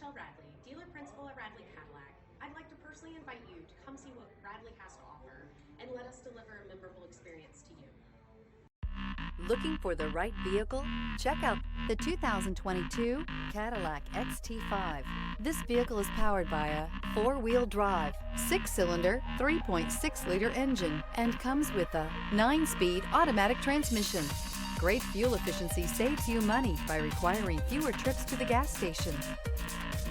Radley, dealer principal at Radley Cadillac. I'd like to personally invite you to come see what Radley has to offer and let us deliver a memorable experience to you. Looking for the right vehicle? Check out the 2022 Cadillac XT5. This vehicle is powered by a four-wheel drive, six-cylinder, 3.6-liter engine and comes with a 9-speed automatic transmission. Great fuel efficiency saves you money by requiring fewer trips to the gas station.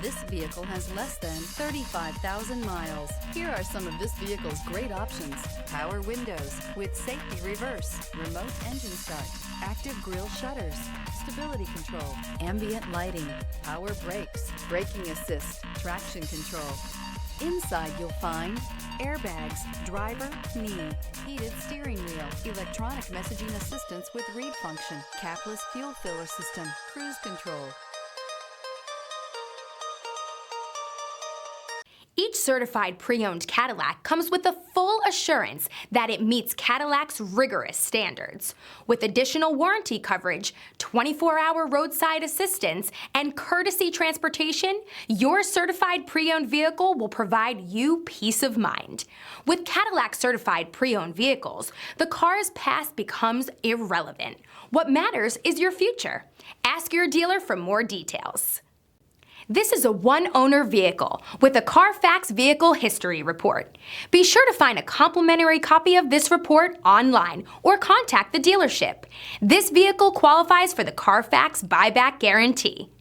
This vehicle has less than 35,000 miles. Here are some of this vehicle's great options: power windows with safety reverse, remote engine start, active grille shutters, stability control, ambient lighting, power brakes, braking assist, traction control. Inside you'll find airbags, driver, knee, heated steering wheel, electronic messaging assistance with read function, capless fuel filler system, cruise control. Each certified pre-owned Cadillac comes with the full assurance that it meets Cadillac's rigorous standards. With additional warranty coverage, 24-hour roadside assistance, and courtesy transportation, your certified pre-owned vehicle will provide you peace of mind. With Cadillac certified pre-owned vehicles, the car's past becomes irrelevant. What matters is your future. Ask your dealer for more details. This is a one-owner vehicle with a Carfax Vehicle History Report. Be sure to find a complimentary copy of this report online or contact the dealership. This vehicle qualifies for the Carfax Buyback Guarantee.